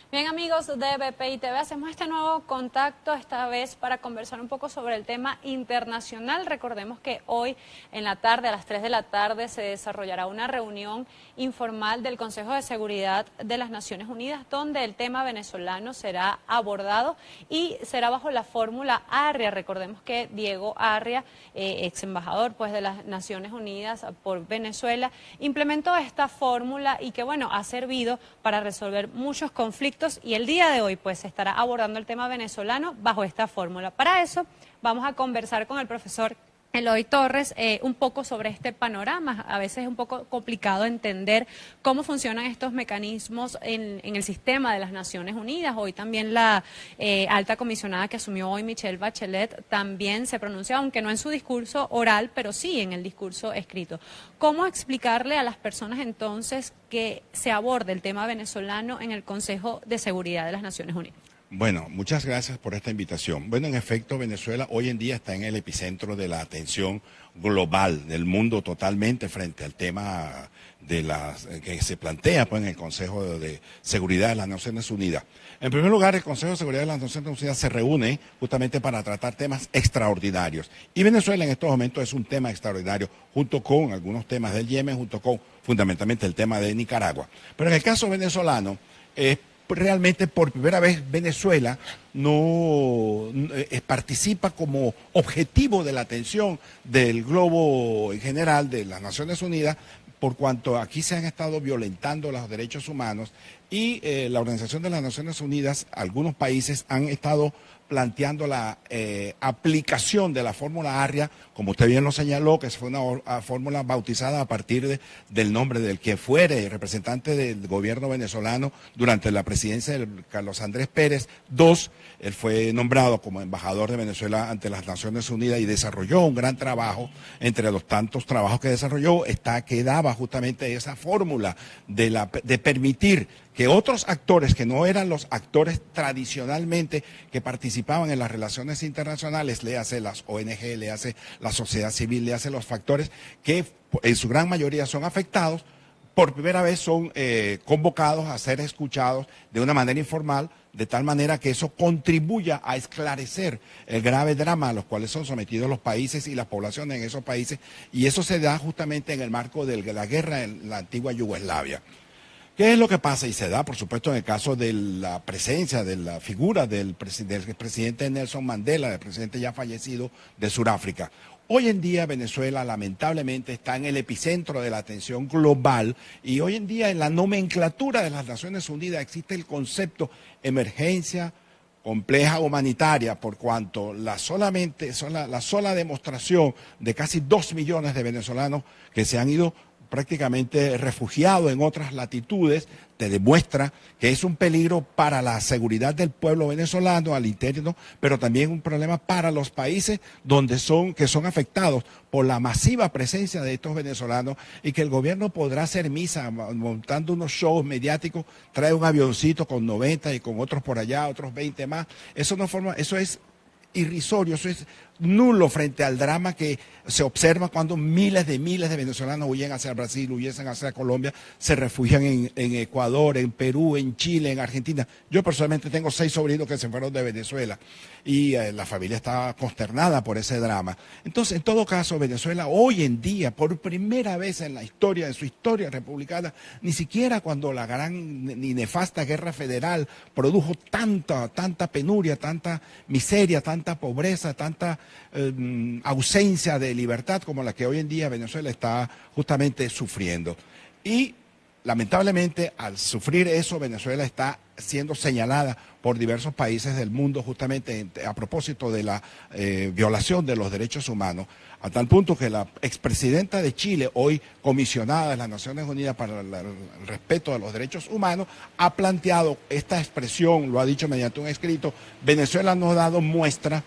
Bien, amigos de BPI TV, hacemos este nuevo contacto, esta vez para conversar un poco sobre el tema internacional. Recordemos que hoy en la tarde, a las 3 de la tarde, se desarrollará una reunión informal del Consejo de Seguridad de las Naciones Unidas, donde el tema venezolano será abordado y será bajo la fórmula ARRIA. Recordemos que Diego Arria, ex embajador pues, de las Naciones Unidas por Venezuela, implementó esta fórmula y que, bueno, ha servido para resolver muchos conflictos. Y el día de hoy pues se estará abordando el tema venezolano bajo esta fórmula. Para eso vamos a conversar con el profesor Eloy Torres un poco sobre este panorama. A veces es un poco complicado entender cómo funcionan estos mecanismos en el sistema de las Naciones Unidas. Hoy también la alta comisionada que asumió hoy, Michelle Bachelet, también se pronunció, aunque no en su discurso oral, pero sí en el discurso escrito. ¿Cómo explicarle a las personas entonces que se aborde el tema venezolano en el Consejo de Seguridad de las Naciones Unidas? Bueno, muchas gracias por esta invitación. Bueno, en efecto, Venezuela hoy en día está en el epicentro de la atención global del mundo totalmente frente al tema de que se plantea pues, en el Consejo de Seguridad de las Naciones Unidas. En primer lugar, el Consejo de Seguridad de las Naciones Unidas se reúne justamente para tratar temas extraordinarios. Y Venezuela en estos momentos es un tema extraordinario, junto con algunos temas del Yemen, junto con fundamentalmente el tema de Nicaragua. Pero en el caso venezolano, realmente por primera vez Venezuela no participa como objetivo de la atención del globo en general de las Naciones Unidas, por cuanto aquí se han estado violentando los derechos humanos y la Organización de las Naciones Unidas, algunos países han estado planteando la aplicación de la fórmula ARRIA, como usted bien lo señaló, que fue una fórmula bautizada a partir del nombre del que fuere representante del gobierno venezolano durante la presidencia de Carlos Andrés Pérez II. Él fue nombrado como embajador de Venezuela ante las Naciones Unidas y desarrolló un gran trabajo. Entre los tantos trabajos que desarrolló que daba justamente esa fórmula de permitir que otros actores que no eran los actores tradicionalmente que participaban en las relaciones internacionales, le hace las ONG, le hace la sociedad civil, le hace los factores que en su gran mayoría son afectados, por primera vez son convocados a ser escuchados de una manera informal, de tal manera que eso contribuya a esclarecer el grave drama a los cuales son sometidos los países y las poblaciones en esos países, y eso se da justamente en el marco de la guerra en la antigua Yugoslavia. ¿Qué es lo que pasa? Y se da, por supuesto, en el caso de la presencia, de la figura del presidente Nelson Mandela, del presidente ya fallecido de Sudáfrica. Hoy en día Venezuela lamentablemente está en el epicentro de la atención global y hoy en día en la nomenclatura de las Naciones Unidas existe el concepto emergencia compleja humanitaria, por cuanto la sola demostración de casi 2 millones de venezolanos que se han ido prácticamente refugiado en otras latitudes, te demuestra que es un peligro para la seguridad del pueblo venezolano al interno, pero también un problema para los países que son afectados por la masiva presencia de estos venezolanos y que el gobierno podrá hacer misa montando unos shows mediáticos, trae un avioncito con 90 y con otros por allá, otros 20 más. Eso es irrisorio, eso es nulo frente al drama que se observa cuando miles de venezolanos huyen hacia Brasil, huyen hacia Colombia, se refugian en Ecuador, en Perú, en Chile, en Argentina. Yo personalmente tengo 6 sobrinos que se fueron de Venezuela y la familia está consternada por ese drama. Entonces, en todo caso, Venezuela hoy en día, por primera vez en su historia republicana, ni siquiera cuando la gran ni nefasta guerra federal produjo tanta penuria, tanta miseria, tanta pobreza, tanta ausencia de libertad como la que hoy en día Venezuela está justamente sufriendo. Y lamentablemente al sufrir eso, Venezuela está siendo señalada por diversos países del mundo justamente a propósito de la violación de los derechos humanos, a tal punto que la expresidenta de Chile, hoy comisionada de las Naciones Unidas para el respeto de los derechos humanos, ha planteado esta expresión, lo ha dicho mediante un escrito: Venezuela nos ha dado muestra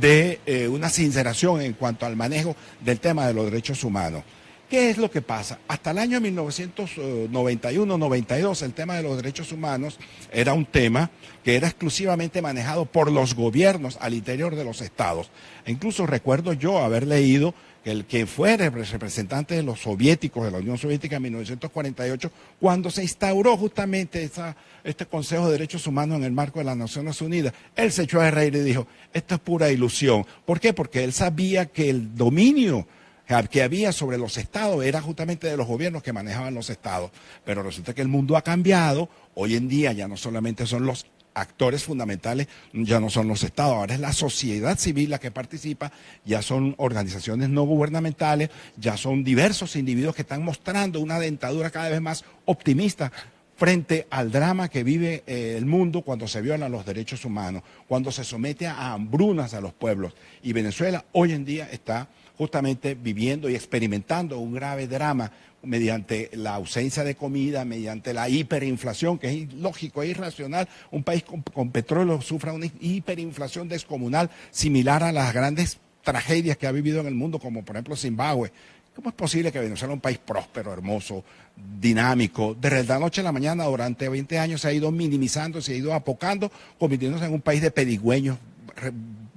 de una sinceración en cuanto al manejo del tema de los derechos humanos. ¿Qué es lo que pasa? Hasta el año 1991-92 el tema de los derechos humanos era un tema que era exclusivamente manejado por los gobiernos al interior de los estados. E incluso recuerdo yo haber leído que el que fue representante de los soviéticos, de la Unión Soviética en 1948, cuando se instauró justamente este Consejo de Derechos Humanos en el marco de las Naciones Unidas, él se echó a reír y dijo, esto es pura ilusión. ¿Por qué? Porque él sabía que el dominio que había sobre los estados era justamente de los gobiernos que manejaban los estados. Pero resulta que el mundo ha cambiado, hoy en día ya no solamente son los actores fundamentales, ya no son los estados, ahora es la sociedad civil la que participa, ya son organizaciones no gubernamentales, ya son diversos individuos que están mostrando una dentadura cada vez más optimista frente al drama que vive el mundo cuando se violan los derechos humanos, cuando se somete a hambrunas a los pueblos. Y Venezuela hoy en día está justamente viviendo y experimentando un grave drama mediante la ausencia de comida, mediante la hiperinflación, que es ilógico, es irracional. Un país con petróleo sufra una hiperinflación descomunal, similar a las grandes tragedias que ha vivido en el mundo, como por ejemplo Zimbabue. ¿Cómo es posible que Venezuela, un país próspero, hermoso, dinámico, de la noche a la mañana durante 20 años se ha ido minimizando, se ha ido apocando, convirtiéndose en un país de pedigüeños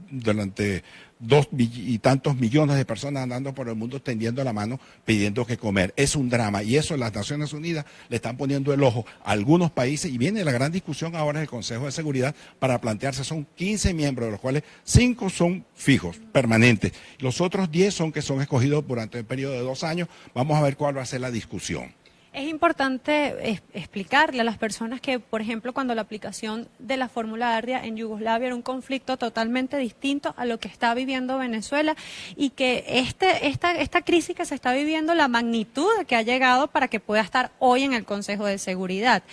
durante 2 y tantos millones de personas andando por el mundo tendiendo la mano pidiendo que comer? Es un drama y eso las Naciones Unidas le están poniendo el ojo a algunos países y viene la gran discusión ahora en el Consejo de Seguridad para plantearse, son 15 miembros de los cuales 5 son fijos, permanentes, los otros 10 son que son escogidos durante el periodo de 2 años. Vamos a ver cuál va a ser la discusión. Es importante explicarle a las personas que, por ejemplo, cuando la aplicación de la fórmula Arria en Yugoslavia era un conflicto totalmente distinto a lo que está viviendo Venezuela y que esta crisis que se está viviendo, la magnitud que ha llegado para que pueda estar hoy en el Consejo de Seguridad.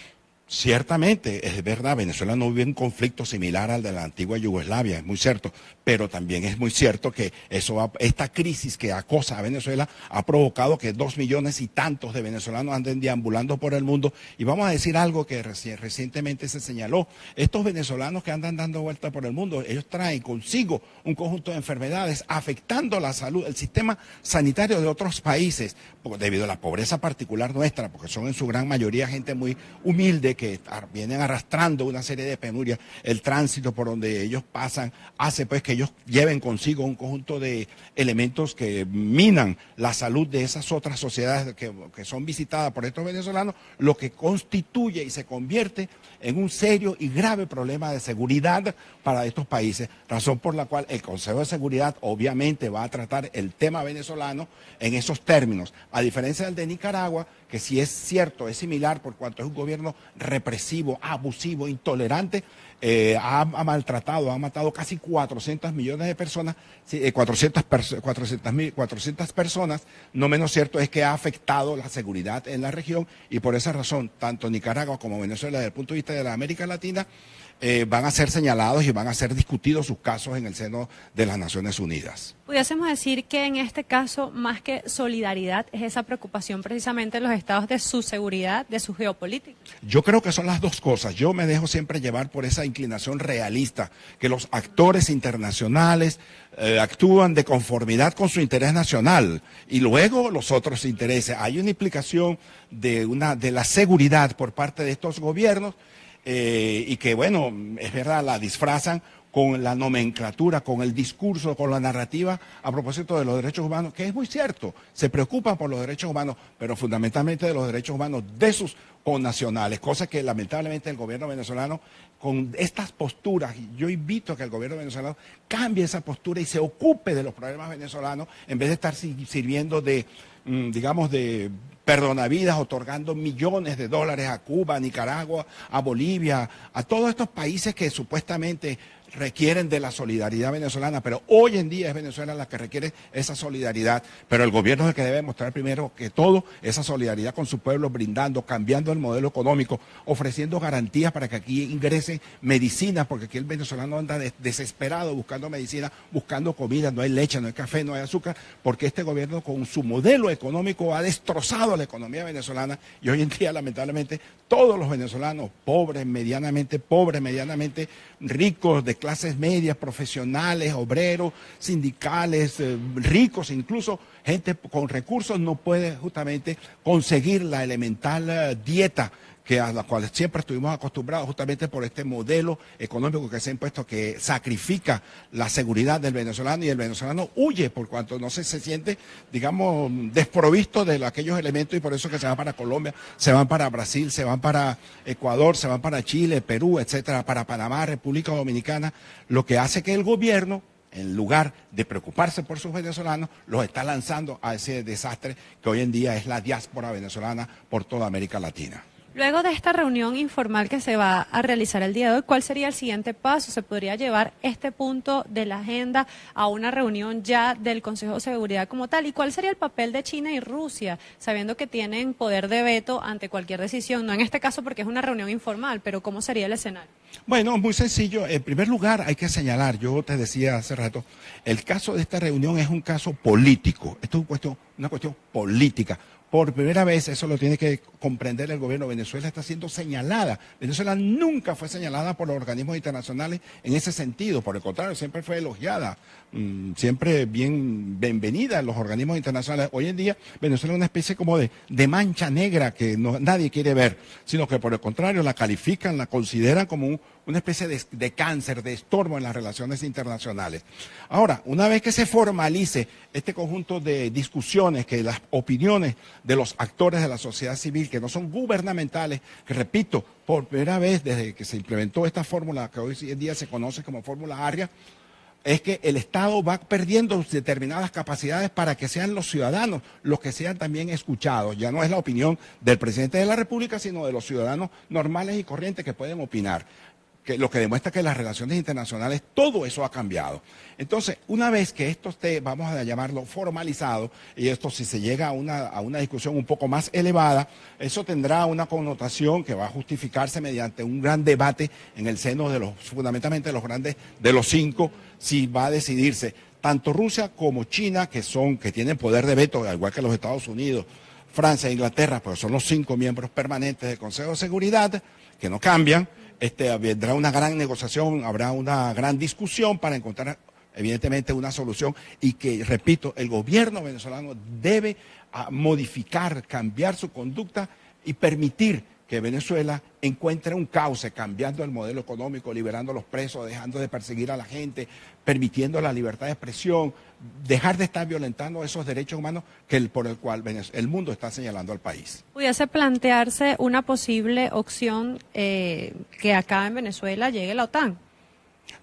Ciertamente, es verdad, Venezuela no vive un conflicto similar al de la antigua Yugoslavia, es muy cierto, pero también es muy cierto que esta crisis que acosa a Venezuela ha provocado que 2 millones y tantos de venezolanos anden deambulando por el mundo. Y vamos a decir algo que recientemente se señaló, estos venezolanos que andan dando vuelta por el mundo, ellos traen consigo un conjunto de enfermedades afectando la salud, el sistema sanitario de otros países, debido a la pobreza particular nuestra, porque son en su gran mayoría gente muy humilde, que vienen arrastrando una serie de penurias. El tránsito por donde ellos pasan hace pues que ellos lleven consigo un conjunto de elementos que minan la salud de esas otras sociedades que son visitadas por estos venezolanos, lo que constituye y se convierte en un serio y grave problema de seguridad para estos países, razón por la cual el Consejo de Seguridad obviamente va a tratar el tema venezolano en esos términos, a diferencia del de Nicaragua, que si es cierto, es similar por cuanto es un gobierno represivo, abusivo, intolerante, ha maltratado, ha matado casi 400 millones de personas, 400 personas, no menos cierto es que ha afectado la seguridad en la región y por esa razón, tanto Nicaragua como Venezuela, desde el punto de vista de la América Latina, van a ser señalados y van a ser discutidos sus casos en el seno de las Naciones Unidas. Pudiésemos decir que en este caso, más que solidaridad, es esa preocupación precisamente de los estados de su seguridad, de su geopolítica. Yo creo que son las dos cosas. Yo me dejo siempre llevar por esa inclinación realista, que los actores internacionales actúan de conformidad con su interés nacional y luego los otros intereses. Hay una implicación de la seguridad por parte de estos gobiernos y que, bueno, es verdad, la disfrazan con la nomenclatura, con el discurso, con la narrativa a propósito de los derechos humanos, que es muy cierto, se preocupan por los derechos humanos, pero fundamentalmente de los derechos humanos de sus connacionales, cosa que lamentablemente el gobierno venezolano, con estas posturas, yo invito a que el gobierno venezolano cambie esa postura y se ocupe de los problemas venezolanos, en vez de estar sirviendo de, digamos, de perdonavidas, otorgando millones de dólares a Cuba, a Nicaragua, a Bolivia, a todos estos países que supuestamente requieren de la solidaridad venezolana, pero hoy en día es Venezuela la que requiere esa solidaridad, pero el gobierno es el que debe mostrar primero que todo esa solidaridad con su pueblo, brindando, cambiando el modelo económico, ofreciendo garantías para que aquí ingresen medicinas, porque aquí el venezolano anda desesperado buscando medicina, buscando comida, no hay leche, no hay café, no hay azúcar, porque este gobierno con su modelo económico ha destrozado la economía venezolana y hoy en día lamentablemente todos los venezolanos, pobres, medianamente ricos, de clases medias, profesionales, obreros, sindicales, ricos, incluso gente con recursos no puede justamente conseguir la elemental dieta que a la cual siempre estuvimos acostumbrados justamente por este modelo económico que se ha impuesto, que sacrifica la seguridad del venezolano, y el venezolano huye por cuanto no se siente, digamos, desprovisto de aquellos elementos, y por eso que se van para Colombia, se van para Brasil, se van para Ecuador, se van para Chile, Perú, etcétera, para Panamá, República Dominicana, lo que hace que el gobierno, en lugar de preocuparse por sus venezolanos, los está lanzando a ese desastre que hoy en día es la diáspora venezolana por toda América Latina. Luego de esta reunión informal que se va a realizar el día de hoy, ¿cuál sería el siguiente paso? ¿Se podría llevar este punto de la agenda a una reunión ya del Consejo de Seguridad como tal? ¿Y cuál sería el papel de China y Rusia, sabiendo que tienen poder de veto ante cualquier decisión? No en este caso porque es una reunión informal, pero ¿cómo sería el escenario? Bueno, muy sencillo. En primer lugar, hay que señalar, yo te decía hace rato, el caso de esta reunión es un caso político. Esto es una cuestión política. Por primera vez, eso lo tiene que comprender el gobierno. Venezuela está siendo señalada. Venezuela nunca fue señalada por los organismos internacionales en ese sentido. Por el contrario, siempre fue elogiada, siempre bienvenida en los organismos internacionales. Hoy en día, Venezuela es una especie como de mancha negra que nadie quiere ver, sino que por el contrario la califican, la consideran como una especie de cáncer, de estorbo en las relaciones internacionales. Ahora, una vez que se formalice este conjunto de discusiones, que las opiniones de los actores de la sociedad civil, que no son gubernamentales, que repito, por primera vez desde que se implementó esta fórmula que hoy en día se conoce como fórmula ARIA, es que el Estado va perdiendo determinadas capacidades para que sean los ciudadanos los que sean también escuchados. Ya no es la opinión del presidente de la República, sino de los ciudadanos normales y corrientes que pueden opinar. Lo que demuestra que las relaciones internacionales, todo eso ha cambiado. Entonces, una vez que esto esté, vamos a llamarlo formalizado, y esto si se llega a una discusión un poco más elevada, eso tendrá una connotación que va a justificarse mediante un gran debate en el seno de fundamentalmente de los 5, si va a decidirse tanto Rusia como China, que tienen poder de veto, al igual que los Estados Unidos, Francia e Inglaterra, pues son los 5 miembros permanentes del Consejo de Seguridad, que no cambian. Vendrá una gran negociación, habrá una gran discusión para encontrar evidentemente una solución, y que, repito, el gobierno venezolano debe modificar, cambiar su conducta y permitir que Venezuela encuentre un cauce, cambiando el modelo económico, liberando a los presos, dejando de perseguir a la gente, permitiendo la libertad de expresión, dejar de estar violentando esos derechos humanos por el cual el mundo está señalando al país. ¿Pudiese plantearse una posible opción que acá en Venezuela llegue la OTAN?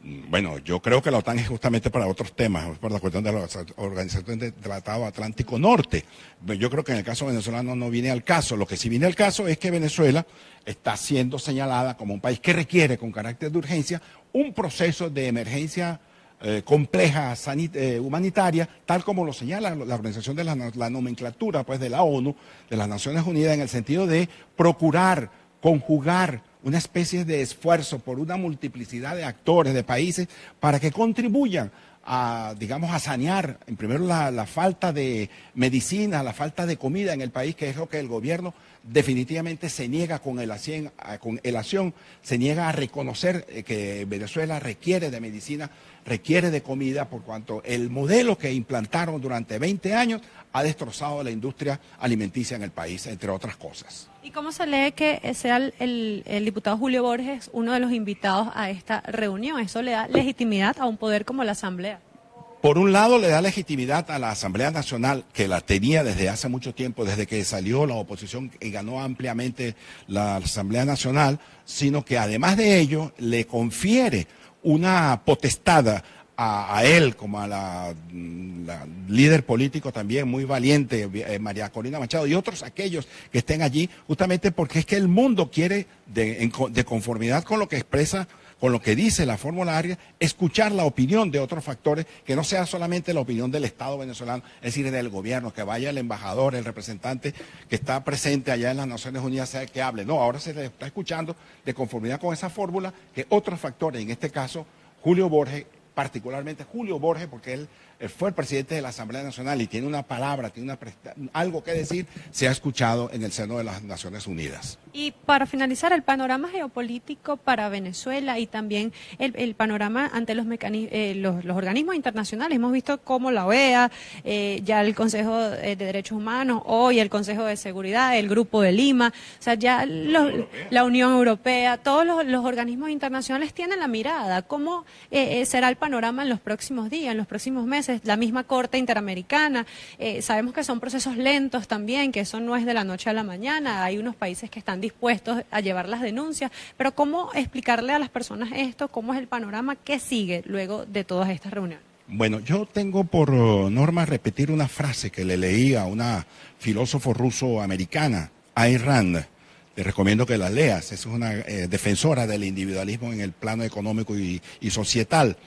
Bueno, yo creo que la OTAN es justamente para otros temas, por la cuestión de la Organización del Tratado Atlántico Norte. Yo creo que en el caso venezolano no viene al caso. Lo que sí viene al caso es que Venezuela está siendo señalada como un país que requiere, con carácter de urgencia, un proceso de emergencia compleja, humanitaria, tal como lo señala la organización de la nomenclatura pues, de la ONU, de las Naciones Unidas, en el sentido de procurar conjugar una especie de esfuerzo por una multiplicidad de actores, de países, para que contribuyan a, digamos, a sanear, en primer lugar, la falta de medicina, la falta de comida en el país, que es lo que el gobierno definitivamente se niega con elación, se niega a reconocer que Venezuela requiere de medicina, requiere de comida, por cuanto el modelo que implantaron durante 20 años ha destrozado la industria alimenticia en el país, entre otras cosas. ¿Y cómo se lee que sea el diputado Julio Borges uno de los invitados a esta reunión? ¿Eso le da legitimidad a un poder como la Asamblea? Por un lado, le da legitimidad a la Asamblea Nacional, que la tenía desde hace mucho tiempo, desde que salió la oposición y ganó ampliamente la Asamblea Nacional, sino que además de ello le confiere una potestad a él, como a la líder político también muy valiente, María Corina Machado, y otros aquellos que estén allí, justamente porque es que el mundo quiere, de conformidad con lo que expresa, con lo que dice la fórmula ARIA, escuchar la opinión de otros factores, que no sea solamente la opinión del Estado venezolano, es decir, del gobierno, que vaya el embajador, el representante que está presente allá en las Naciones Unidas, sea el que hable. No, ahora se le está escuchando de conformidad con esa fórmula, que otros factores, en este caso, Julio Borges, particularmente Julio Borges, porque él fue el presidente de la Asamblea Nacional y tiene una palabra, tiene algo que decir, se ha escuchado en el seno de las Naciones Unidas. Y para finalizar, el panorama geopolítico para Venezuela y también el panorama ante los organismos internacionales. Hemos visto cómo la OEA, ya el Consejo de Derechos Humanos, hoy el Consejo de Seguridad, el Grupo de Lima, o sea, ya la Unión Europea, todos los organismos internacionales tienen la mirada. ¿Cómo será el panorama en los próximos días, en los próximos meses? La misma Corte Interamericana, sabemos que son procesos lentos también, que eso no es de la noche a la mañana, hay unos países que están dispuestos a llevar las denuncias, pero ¿cómo explicarle a las personas esto? ¿Cómo es el panorama? ¿Qué sigue luego de todas estas reuniones? Bueno, yo tengo por norma repetir una frase que le leí a una filósofo ruso-americana, Ayn Rand. Te recomiendo que la leas, es una defensora del individualismo en el plano económico y societal.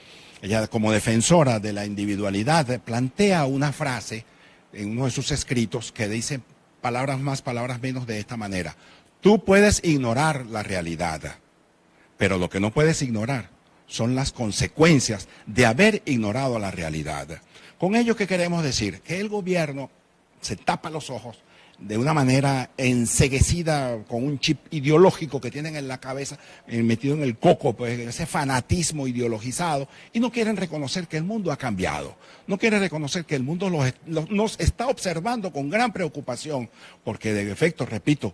Ella, como defensora de la individualidad, plantea una frase en uno de sus escritos que dice palabras más, palabras menos de esta manera. Tú puedes ignorar la realidad, pero lo que no puedes ignorar son las consecuencias de haber ignorado la realidad. Con ello, ¿qué queremos decir? Que el gobierno se tapa los ojos de una manera enceguecida, con un chip ideológico que tienen en la cabeza, metido en el coco, pues ese fanatismo ideologizado, y no quieren reconocer que el mundo ha cambiado, no quieren reconocer que el mundo nos está observando con gran preocupación, porque de efecto, repito,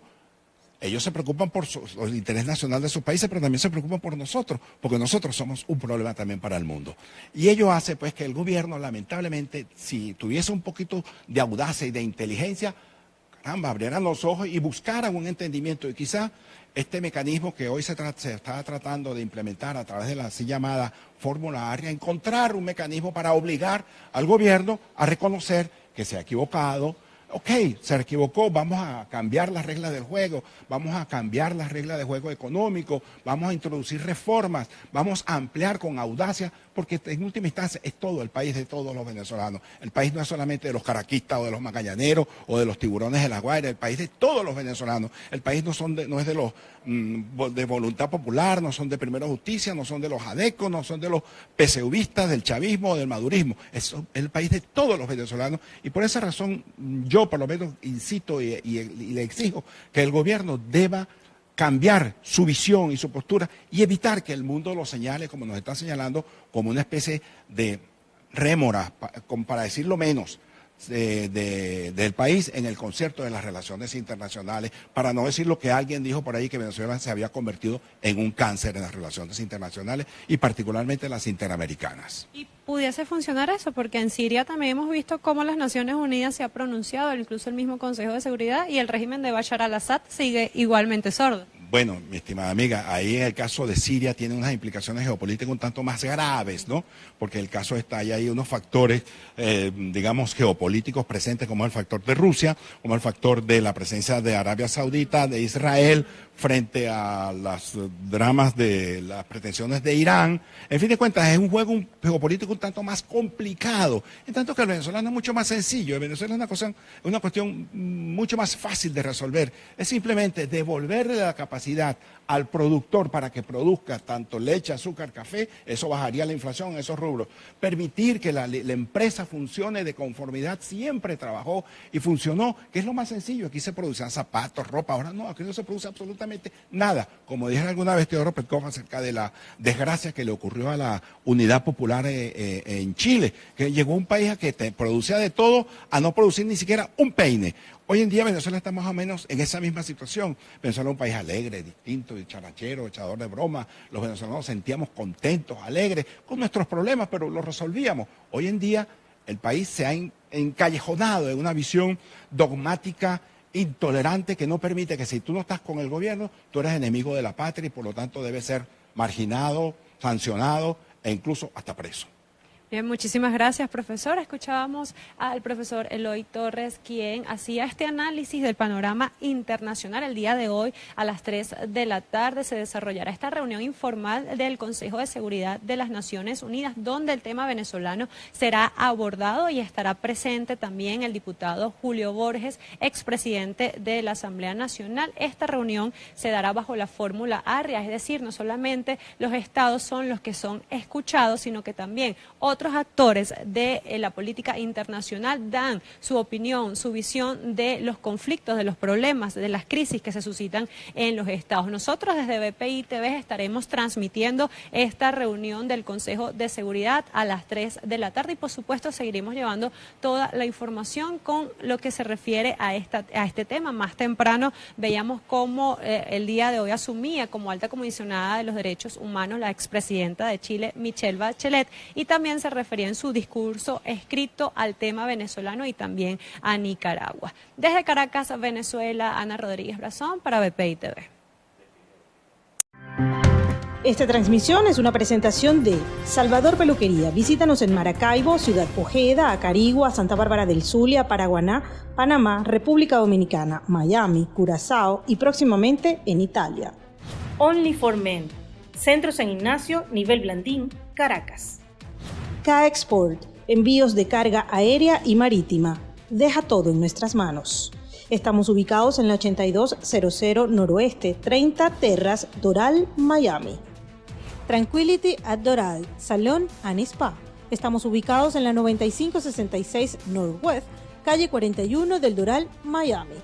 ellos se preocupan por el interés nacional de sus países, pero también se preocupan por nosotros, porque nosotros somos un problema también para el mundo. Y ello hace pues que el gobierno, lamentablemente, si tuviese un poquito de audacia y de inteligencia, caramba, abrieran los ojos y buscaran un entendimiento. Y quizá este mecanismo que hoy se está tratando de implementar a través de la así llamada fórmula ARIA, encontrar un mecanismo para obligar al gobierno a reconocer que se ha equivocado. Ok, se equivocó, vamos a cambiar las reglas del juego, vamos a cambiar las reglas de juego económico, vamos a introducir reformas, vamos a ampliar con audacia, porque en última instancia es todo el país de todos los venezolanos. El país no es solamente de los caraquistas o de los magallaneros o de los tiburones de La Guaira, el país de todos los venezolanos. El país no es de los de Voluntad Popular, no son de Primera Justicia, no son de los adecos, no son de los PSUvistas, del chavismo o del madurismo. Es el país de todos los venezolanos y por esa razón yo por lo menos incito y le exijo que el gobierno deba cambiar su visión y su postura y evitar que el mundo lo señale, como nos está señalando, como una especie de rémora, para decirlo menos, del país en el concierto de las relaciones internacionales, para no decir lo que alguien dijo por ahí, que Venezuela se había convertido en un cáncer en las relaciones internacionales y particularmente las interamericanas. ¿Y pudiese funcionar eso? Porque en Siria también hemos visto cómo las Naciones Unidas se ha pronunciado, incluso el mismo Consejo de Seguridad, y el régimen de Bashar al-Assad sigue igualmente sordo. Bueno, mi estimada amiga, ahí en el caso de Siria tiene unas implicaciones geopolíticas un tanto más graves, ¿no? Porque el caso está ahí, hay unos factores, digamos, geopolíticos presentes, como el factor de Rusia, como el factor de la presencia de Arabia Saudita, de Israel, frente a los dramas de las pretensiones de Irán. En fin de cuentas, es un juego geopolítico un tanto más complicado, en tanto que el venezolano es mucho más sencillo. El Venezuela es una cuestión mucho más fácil de resolver. Es simplemente devolverle la capacidad al productor para que produzca tanto leche, azúcar, café, eso bajaría la inflación en esos rubros. Permitir que la empresa funcione de conformidad, siempre trabajó y funcionó, que es lo más sencillo. Aquí se producían zapatos, ropa, ahora no, aquí no se produce absolutamente nada. Como dijera alguna vez Teodoro Petkov acerca de la desgracia que le ocurrió a la Unidad Popular en Chile, que llegó a un país a que producía de todo a no producir ni siquiera un peine. Hoy en día Venezuela está más o menos en esa misma situación. Venezuela es un país alegre, distinto, charachero, echador de broma. Los venezolanos nos sentíamos contentos, alegres, con nuestros problemas, pero los resolvíamos. Hoy en día el país se ha encallejonado en una visión dogmática, intolerante, que no permite que si tú no estás con el gobierno, tú eres enemigo de la patria y por lo tanto debes ser marginado, sancionado e incluso hasta preso. Bien, muchísimas gracias, profesor. Escuchábamos al profesor Eloy Torres, quien hacía este análisis del panorama internacional. El día de hoy, a las 3 de la tarde, se desarrollará esta reunión informal del Consejo de Seguridad de las Naciones Unidas, donde el tema venezolano será abordado y estará presente también el diputado Julio Borges, expresidente de la Asamblea Nacional. Esta reunión se dará bajo la fórmula ARIA, es decir, no solamente los estados son los que son escuchados, sino que también otros otros actores de la política internacional dan su opinión, su visión de los conflictos, de los problemas, de las crisis que se suscitan en los estados. Nosotros desde BPI TV estaremos transmitiendo esta reunión del Consejo de Seguridad a las 3 de la tarde y por supuesto seguiremos llevando toda la información con lo que se refiere a este tema. Más temprano veíamos cómo el día de hoy asumía como alta comisionada de los derechos humanos la expresidenta de Chile, Michelle Bachelet, y también se refería en su discurso escrito al tema venezolano y también a Nicaragua. Desde Caracas, Venezuela, Ana Rodríguez Brazón para BPI TV. Esta transmisión es una presentación de Salvador Peluquería. Visítanos en Maracaibo, Ciudad Ojeda, Acarigua, Santa Bárbara del Zulia, Paraguaná, Panamá, República Dominicana, Miami, Curazao y próximamente en Italia. Only for Men. Centro San Ignacio, Nivel Blandín, Caracas. K-Export. Envíos de carga aérea y marítima. Deja todo en nuestras manos. Estamos ubicados en la 8200 Noroeste, 30 Terras, Doral, Miami. Tranquility at Doral, Salón and Spa. Estamos ubicados en la 9566 Northwest, calle 41 del Doral, Miami.